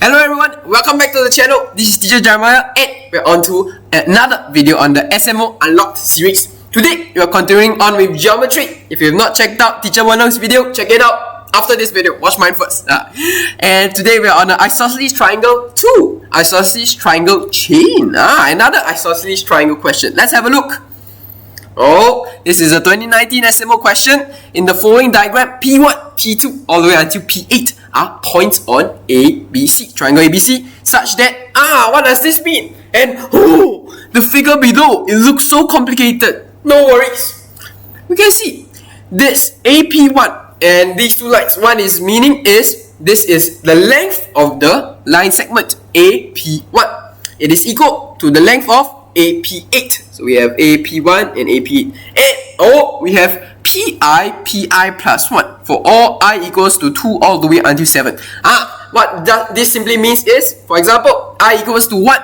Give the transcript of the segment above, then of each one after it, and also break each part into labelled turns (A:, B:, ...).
A: Hello everyone, welcome back to the channel. This is Teacher Jeremiah and we're on to another video on the SMO Unlocked series. Today, we are continuing on with geometry. If you have not checked out Teacher Wanong's video, check it out after this video. Watch mine first. And today we are on the isosceles triangle 2. Isosceles triangle chain. Another isosceles triangle question. Let's have a look. Oh, this is a 2019 SMO question. In the following diagram, P1, P2, all the way until P8 are points on ABC, triangle ABC, such that, what does this mean? And, the figure below, it looks so complicated. No worries. We can see this AP1 and these two lines. One is meaning is, this is the length of the line segment, AP1. It is equal to the length of AP8. So we have AP1 and AP8. And we have PI plus 1 for all I equals to 2 all the way until 7. What this simply means is, for example, I equals to 1,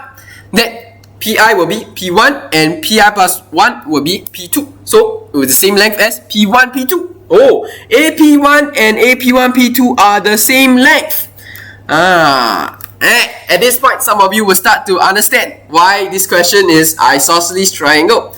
A: then PI will be P1 and PI plus 1 will be P2. So with the same length as P1, P2. AP1 and AP1, P2 are the same length. At this point, some of you will start to understand why this question is isosceles triangle.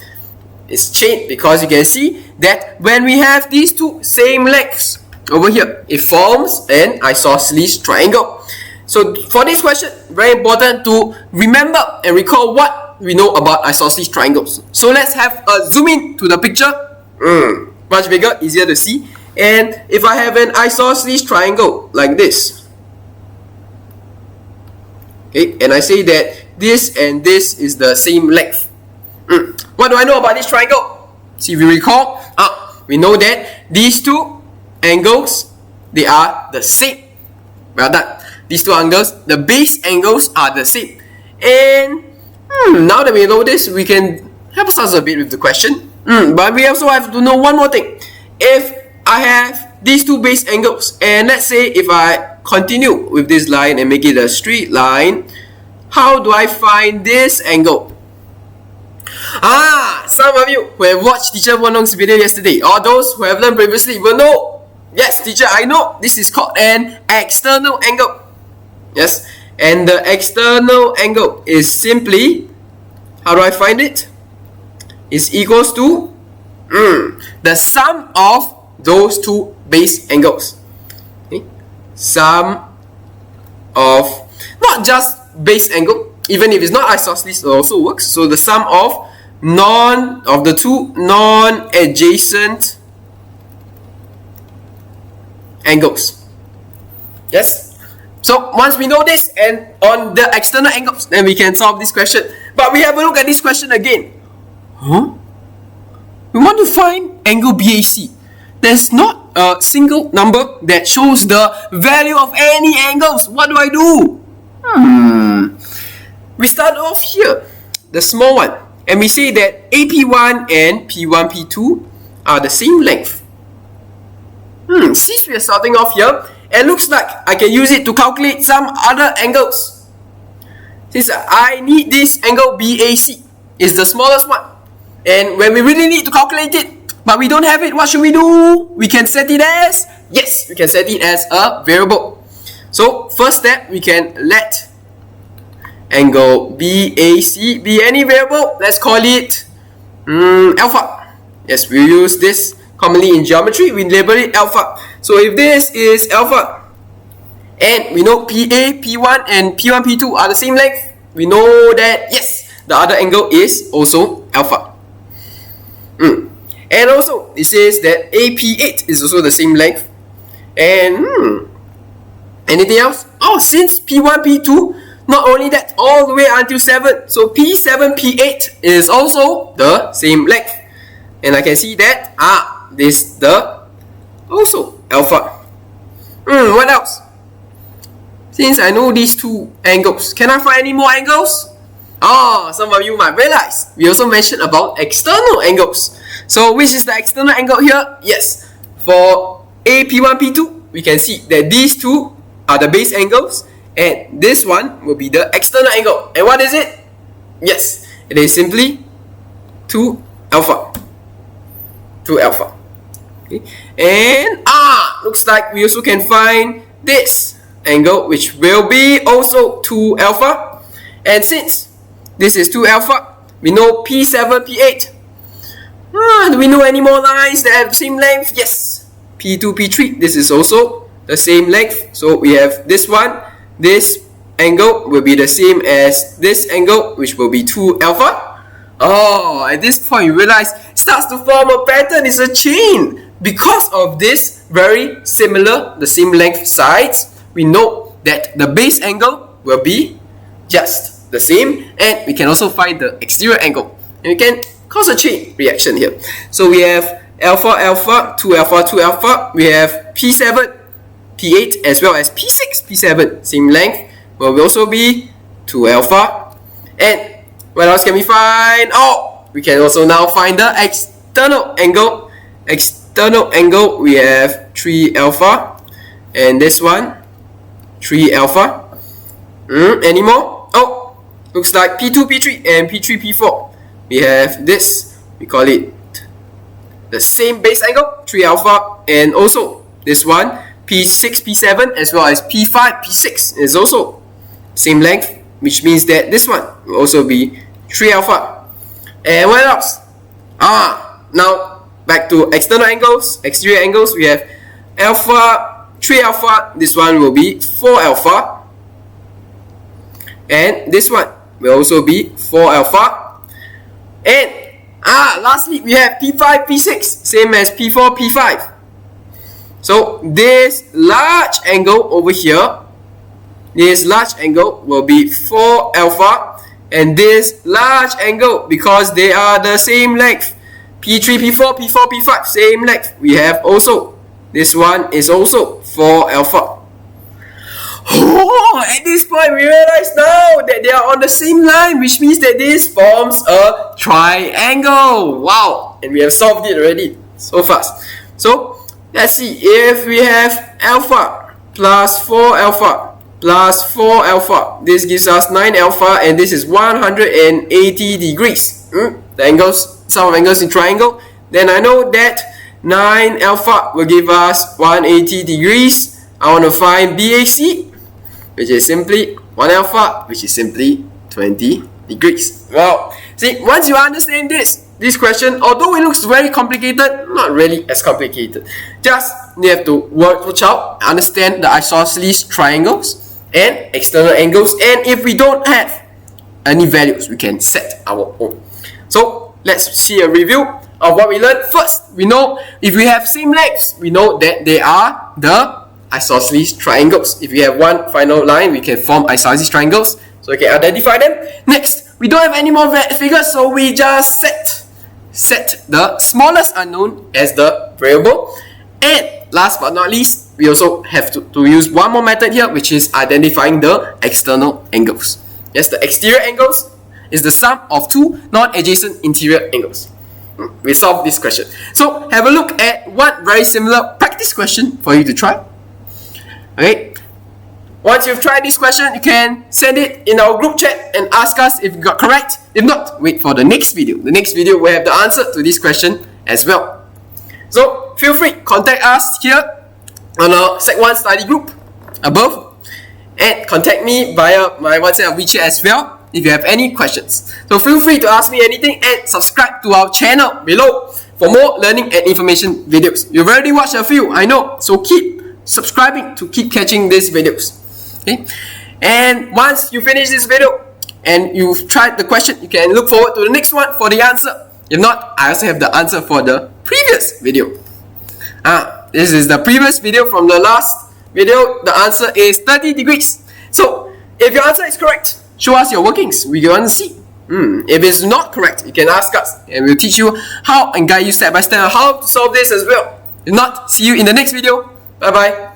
A: It's chain because you can see that when we have these two same lengths over here, it forms an isosceles triangle. So for this question, very important to remember and recall what we know about isosceles triangles. So let's have a zoom in to the picture. Much bigger, easier to see. And if I have an isosceles triangle like this, okay, and I say that this and this is the same length. What do I know about this triangle? See, if you recall, we know that these two angles, they are the same. Well done. These two angles, the base angles are the same. And now that we know this, we can help us a bit with the question. But we also have to know one more thing. If I have these two base angles, and let's say if I continue with this line and make it a straight line, how do I find this angle? Some of you who have watched Teacher Wanong's video yesterday, or those who have learned previously will know. Yes, teacher, I know. This is called an external angle. Yes, and the external angle is simply, how do I find it? Is equals to the sum of those two base angles. Okay? Sum of, not just base angle, even if it's not isosceles, it also works. So the sum of the two non-adjacent angles. Yes. So once we know this and on the external angles, then we can solve this question. But we have a look at this question again. We want to find angle BAC. There's not a single number that shows the value of any angles. What do I do? We start off here, the small one, and we say that AP1 and P1, P2 are the same length. Since we are starting off here, it looks like I can use it to calculate some other angles. Since I need this angle BAC, is the smallest one. And when we really need to calculate it, but we don't have it, what should we do? We can set it as, yes, we can set it as a variable. So first step, we can let angle BAC be any variable. Let's call it alpha. Yes, we use this commonly in geometry. We label it alpha. So if this is alpha, and we know PA, P1 and P1, P2 are the same length, we know that, yes, the other angle is also alpha. And also, it says that AP8 is also the same length. And anything else? Since P1, P2, not only that, all the way until 7. So P7, P8 is also the same length. And I can see that, this is the also alpha. What else? Since I know these two angles, can I find any more angles? Some of you might realize, we also mentioned about external angles. So which is the external angle here? Yes, for AP1, P2, we can see that these two are the base angles, and this one will be the external angle. And what is it? Yes, it is simply 2 alpha. 2 alpha. Okay. And looks like we also can find this. angle, which will be also 2 alpha. And since this is 2 alpha, we know P7, P8. Do we know any more lines that have the same length? Yes. P2, P3, this is also the same length. So we have this one. This angle will be the same as this angle, which will be 2 alpha. Oh, at this point you realize it starts to form a pattern. It's a chain. Because of this very similar, the same length sides, we know that the base angle will be just the same, and we can also find the exterior angle. And we can cause a chain reaction here. So we have alpha, alpha, 2 alpha, 2 alpha. We have P7, P8 as well as P6, P7. Same length will also be 2 alpha. And what else can we find? Oh, we can also now find the external angle. External angle, we have 3 alpha. And this one, 3 alpha. Any more? Oh, looks like P2, P3 and P3, P4. We have this, we call it the same base angle, 3 alpha. And also this one, P6, P7 as well as P5, P6 is also same length, which means that this one will also be 3 alpha. And what else? Now back to external angles, exterior angles. We have alpha, 3 alpha. This one will be 4 alpha. And this one will also be 4 alpha. And lastly, we have P5, P6, same as P4, P5. So this large angle over here, this large angle will be 4 alpha, and this large angle, because they are the same length, P3, P4, P4, P5, same length, we have also, this one is also 4 alpha. Oh, at this point we realize now that they are on the same line, which means that this forms a triangle. Wow, and we have solved it already so fast. So let's see, if we have alpha plus 4 alpha plus 4 alpha, this gives us 9 alpha, and this is 180 degrees. The angles, sum of angles in triangle. Then I know that 9 alpha will give us 180 degrees. I want to find BAC, which is simply 1 alpha, which is simply 20 degrees. Wow. See, once you understand this question, although it looks very complicated, not really as complicated. Just you have to watch out, understand the isosceles triangles and external angles, and if we don't have any values, we can set our own. So let's see a review of what we learned. First, we know if we have same lengths, we know that they are the isosceles triangles. If we have one final line, we can form isosceles triangles, so we can identify them. Next, we don't have any more figures, so we just set the smallest unknown as the variable. And last but not least, we also have to use one more method here, which is identifying the external angles. Yes, the exterior angles is the sum of two non-adjacent interior angles. We solved this question. So have a look at one very similar practice question for you to try. Okay. Once you've tried this question, you can send it in our group chat and ask us if you got correct. If not, wait for the next video. The next video will have the answer to this question as well. So feel free, contact us here on our Sec 1 study group above, and contact me via my WhatsApp WeChat as well if you have any questions. So feel free to ask me anything, and subscribe to our channel below for more learning and information videos. You've already watched a few, I know, so keep subscribing to keep catching these videos. Okay, and once you finish this video and you've tried the question, you can look forward to the next one for the answer. If not, I also have the answer for the previous video. This is the previous video from the last video. The answer is 30 degrees. So if your answer is correct, show us your workings. We want to see. If it's not correct, you can ask us, and we'll teach you how and guide you step by step on how to solve this as well. If not, see you in the next video. Bye bye.